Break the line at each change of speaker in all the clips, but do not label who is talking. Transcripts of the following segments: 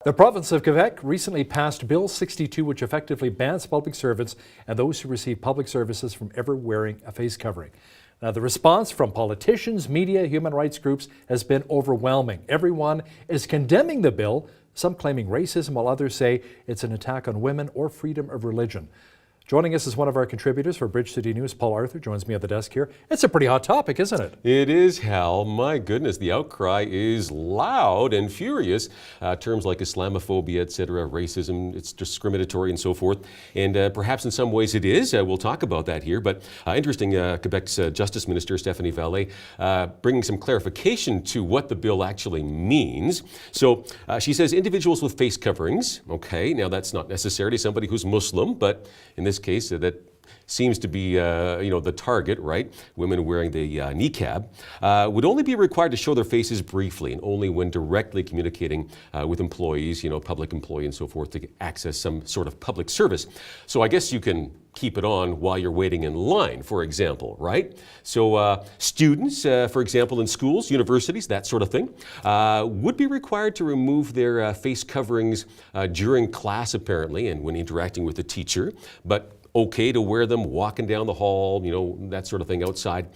The province of Quebec recently passed Bill 62, which effectively bans public servants and those who receive public services from ever wearing a face covering. Now, the response from politicians, media, human rights groups has been overwhelming. Everyone is condemning the bill, some claiming racism, while others say it's an attack on women or freedom of religion. Joining us is one of our contributors for Bridge City News, Paul Arthur, joins me at the desk here. It's a pretty hot topic, isn't it?
It is, Hal. My goodness, the outcry is loud and furious. Terms like Islamophobia, etc., racism, it's discriminatory and so forth. And perhaps in some ways it is. We'll talk about that here. But interesting, Quebec's Justice Minister, Stephanie Vallée, bringing some clarification to what the bill actually means. So she says individuals with face coverings, okay, now that's not necessarily somebody who's Muslim, but in this case, that seems to be, the target, right? Women wearing the niqab would only be required to show their faces briefly and only when directly communicating with employees, public employee and so forth to access some sort of public service. So I guess you can keep it on while you're waiting in line, for example, right? So students, for example, in schools, universities, that sort of thing, would be required to remove their face coverings during class, apparently, and when interacting with the teacher, but okay to wear them walking down the hall, that sort of thing outside.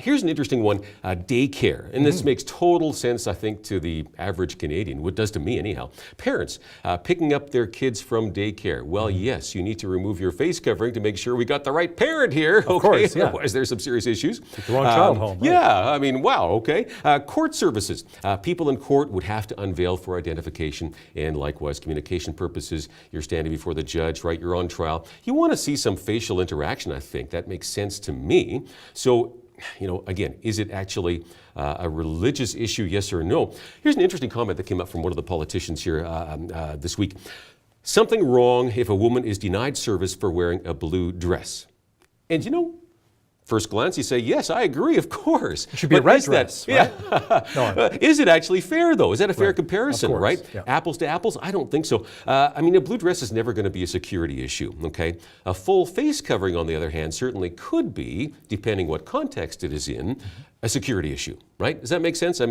Here's an interesting one, daycare. And this makes total sense, I think, to the average Canadian, what it does to me anyhow. Parents picking up their kids from daycare. Well, yes, you need to remove your face covering to make sure we got the right parent here.
Of course, yeah.
Otherwise there's some serious issues.
Take the wrong child home. Right?
Yeah, I mean, wow, okay. Court services. People in court would have to unveil for identification and likewise communication purposes. You're standing before the judge, right? You're on trial. You want to see some facial interaction, I think. That makes sense to me. So, again, is it actually a religious issue, yes or no? Here's an interesting comment that came up from one of the politicians here this week. Something wrong if a woman is denied service for wearing a blue dress. And first glance, you say, yes, I agree, of course.
It should be a red dress, right?
Yeah. Is it actually fair, though? Is that a fair comparison,
course,
right?
Yeah.
Apples to apples? I don't think so. A blue dress is never going to be a security issue, okay? A full face covering, on the other hand, certainly could be, depending what context it is in, a security issue, right? Does that make sense? So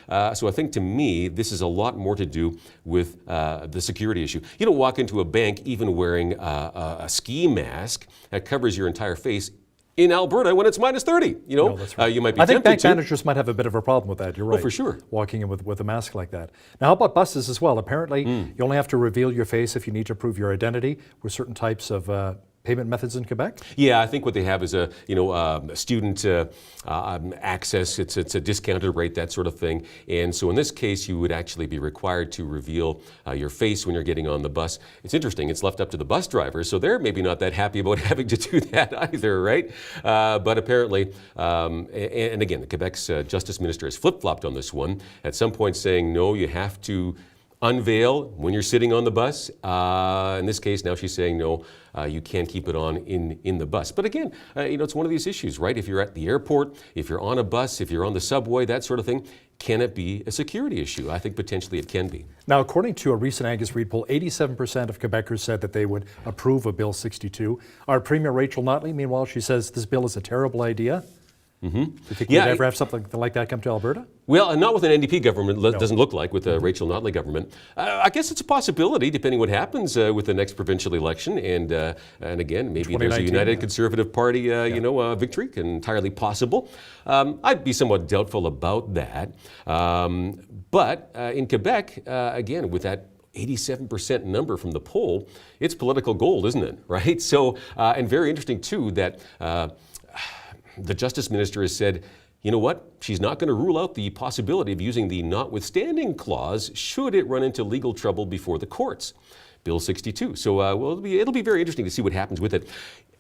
I think to me, this is a lot more to do with the security issue. You don't walk into a bank even wearing a ski mask that covers your entire face in Alberta when it's minus 30,
No, that's right.
You might be
I think
tempted
bank
to.
managers might have a bit of a problem with that. You're right.
Oh, for sure.
Walking in with a mask like that. Now, how about buses as well? Apparently, you only have to reveal your face if you need to prove your identity with certain types of payment methods in Quebec?
Yeah, I think what they have is a student access. It's a discounted rate, that sort of thing. And so in this case, you would actually be required to reveal your face when you're getting on the bus. It's interesting. It's left up to the bus drivers, so they're maybe not that happy about having to do that either, right? But apparently, and again, the Quebec's Justice Minister has flip-flopped on this one. At some point, saying no, you have to unveil when you're sitting on the bus. In this case, now she's saying no, you can't keep it on in the bus. But again, it's one of these issues, right? If you're at the airport, if you're on a bus, if you're on the subway, that sort of thing, can it be a security issue? I think potentially it can be.
Now, according to a recent Angus Reid poll, 87% of Quebecers said that they would approve of Bill 62. Our Premier Rachel Notley, meanwhile, she says this bill is a terrible idea. Do you think we'd ever have something like that come to Alberta?
Well, not with an NDP government, doesn't look like, with a Rachel Notley government. I guess it's a possibility, depending what happens with the next provincial election. And again, maybe there's a United Conservative Party, victory, entirely possible. I'd be somewhat doubtful about that. But in Quebec, again, with that 87% number from the poll, it's political gold, isn't it? Right? So, and very interesting, too, that the Justice Minister has said, you know what, she's not going to rule out the possibility of using the notwithstanding clause should it run into legal trouble before the courts. Bill 62. So it'll be very interesting to see what happens with it.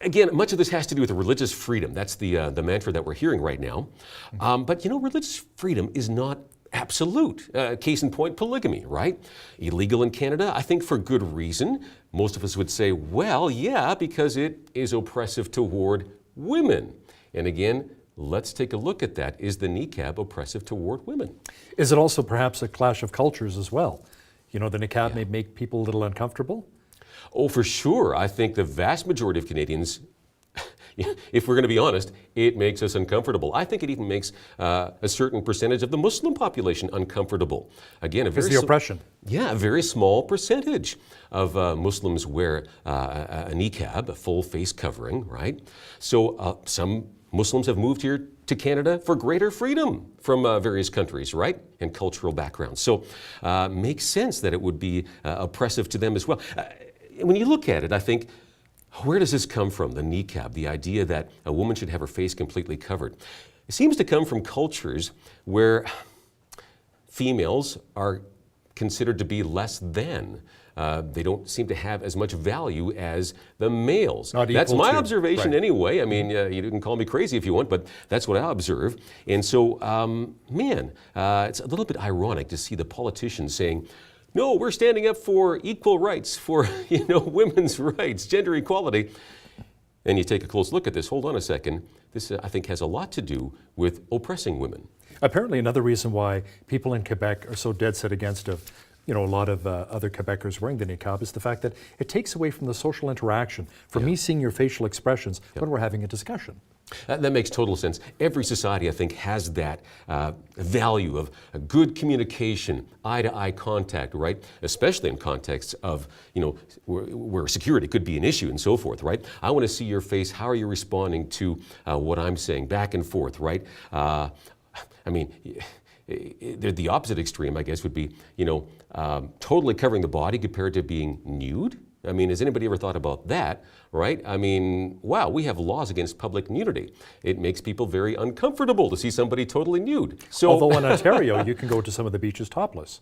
Again, much of this has to do with religious freedom. That's the mantra that we're hearing right now. But religious freedom is not absolute. Case in point, polygamy, right? Illegal in Canada, I think for good reason. Most of us would say, well, yeah, because it is oppressive toward women. And again, let's take a look at that. Is the niqab oppressive toward women?
Is it also perhaps a clash of cultures as well? The niqab may make people a little uncomfortable?
Oh, for sure. I think the vast majority of Canadians, if we're going to be honest, it makes us uncomfortable. I think it even makes a certain percentage of the Muslim population uncomfortable. Again,
Because the oppression.
Yeah, a very small percentage of Muslims wear a niqab, a full face covering, right? So some Muslims have moved here to Canada for greater freedom from various countries, right? And cultural backgrounds. So makes sense that it would be oppressive to them as well. When you look at it, I think, where does this come from, the niqab, the idea that a woman should have her face completely covered? It seems to come from cultures where females are considered to be less than. They don't seem to have as much value as the males. That's my observation anyway. I mean, you can call me crazy if you want, but that's what I observe. And so, it's a little bit ironic to see the politicians saying, no, we're standing up for equal rights, for women's rights, gender equality. And you take a close look at this. Hold on a second. This, I think, has a lot to do with oppressing women.
Apparently, another reason why people in Quebec are so dead set against a lot of other Quebecers wearing the niqab is the fact that it takes away from the social interaction, from me seeing your facial expressions when we're having a discussion.
That makes total sense. Every society, I think, has that value of a good communication, eye-to-eye contact, right? Especially in contexts of, where security could be an issue and so forth, right? I want to see your face. How are you responding to what I'm saying, back and forth, right? The opposite extreme, I guess, would be, totally covering the body compared to being nude. I mean, has anybody ever thought about that, right? I mean, wow, we have laws against public nudity. It makes people very uncomfortable to see somebody totally nude. So,
although in Ontario, you can go to some of the beaches topless.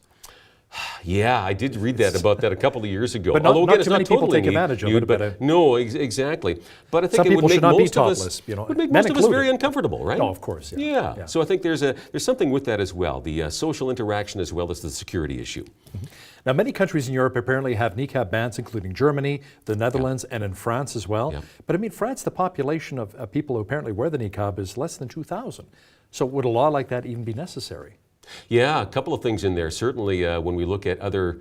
Yeah, I did read that a couple of years ago.
But not,
Although, again,
too many people take advantage of it.
But no, exactly. But I think
some
it would
people
make
should not be
most of
topless.
us, would make most of us very uncomfortable, right?
No, of course.
Yeah. So I think there's something with that as well. The social interaction as well as the security issue.
Mm-hmm. Now, many countries in Europe apparently have niqab bans, including Germany, the Netherlands, and in France as well. Yeah. But I mean, France, the population of people who apparently wear the niqab is less than 2,000. So would a law like that even be necessary?
Yeah, a couple of things in there. Certainly, when we look at other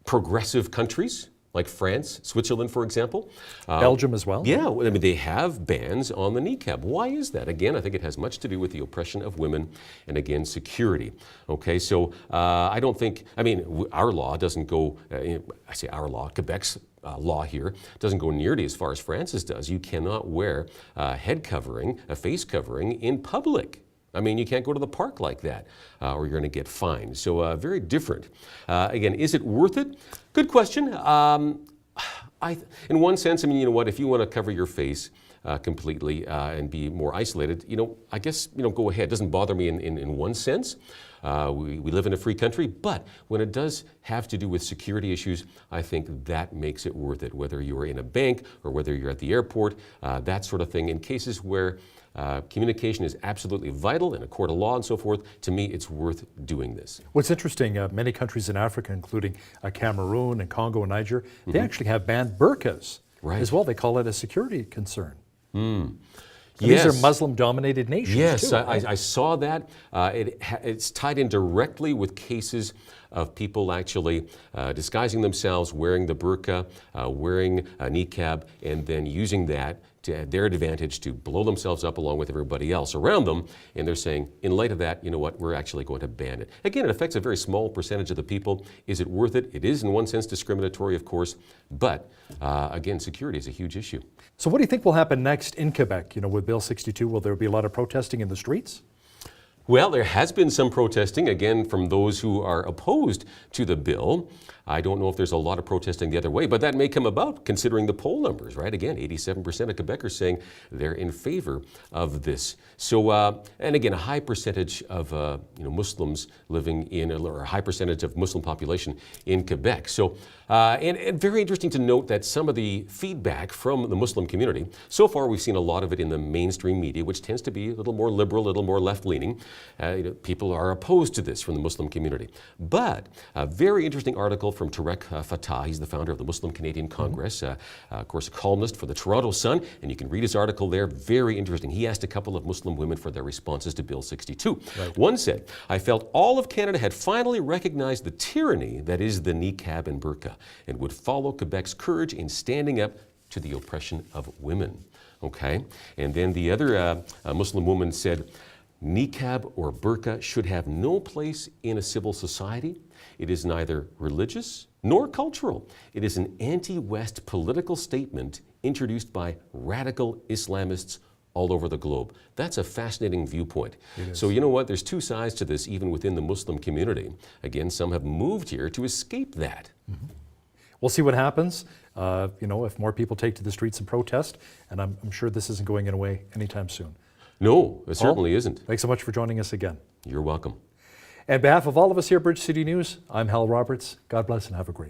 progressive countries, like France, Switzerland, for example.
Belgium as well?
Yeah, I mean, they have bans on the niqab. Why is that? Again, I think it has much to do with the oppression of women and, again, security. Okay, so I don't think, our law doesn't go, I say our law, Quebec's law here doesn't go nearly as far as France's does. You cannot wear a head covering, a face covering in public. I mean, you can't go to the park like that, or you're going to get fined. So very different. Again, is it worth it? Good question. In one sense, you know what? If you want to cover your face completely and be more isolated, I guess, go ahead. It doesn't bother me in one sense. We live in a free country, but when it does have to do with security issues, I think that makes it worth it. Whether you're in a bank or whether you're at the airport, that sort of thing. In cases where communication is absolutely vital in a court of law and so forth, to me, it's worth doing this.
What's interesting, many countries in Africa, including Cameroon and Congo and Niger, they actually have banned burqas as well. They call it a security concern. These are Muslim-dominated nations.
Yes,
too,
I saw that. It's tied in directly with cases of people actually disguising themselves, wearing the burqa, wearing a niqab, and then using that to their advantage to blow themselves up along with everybody else around them. And they're saying, in light of that, you know what, we're actually going to ban it. Again, it affects a very small percentage of the people. Is it worth it? It is in one sense discriminatory, of course, but again, security is a huge issue.
So what do you think will happen next in Quebec, with Bill 62? Will there be a lot of protesting in the streets?
Well, there has been some protesting, again, from those who are opposed to the bill. I don't know if there's a lot of protesting the other way, but that may come about considering the poll numbers, right? Again, 87% of Quebecers saying they're in favor of this. So, and again, a high percentage of Muslims living in, or a high percentage of Muslim population in Quebec. So, and very interesting to note that some of the feedback from the Muslim community, so far we've seen a lot of it in the mainstream media, which tends to be a little more liberal, a little more left-leaning. People are opposed to this from the Muslim community. But a very interesting article from Tarek Fatah. He's the founder of the Muslim Canadian Congress, of course, a columnist for the Toronto Sun, and you can read his article there. Very interesting. He asked a couple of Muslim women for their responses to Bill 62. Right. One said, "I felt all of Canada had finally recognized the tyranny that is the niqab and burqa and would follow Quebec's courage in standing up to the oppression of women." Okay. And then the other Muslim woman said, niqab or burqa should have no place in a civil society. It is neither religious nor cultural. It is an anti-West political statement introduced by radical Islamists all over the globe. That's a fascinating viewpoint. So you know what? There's two sides to this, even within the Muslim community. Again, some have moved here to escape that.
We'll see what happens, if more people take to the streets and protest, and I'm sure this isn't going away anytime soon.
No, it certainly isn't.
Thanks so much for joining us again.
You're welcome.
On behalf of all of us here at Bridge City News, I'm Hal Roberts. God bless and have a great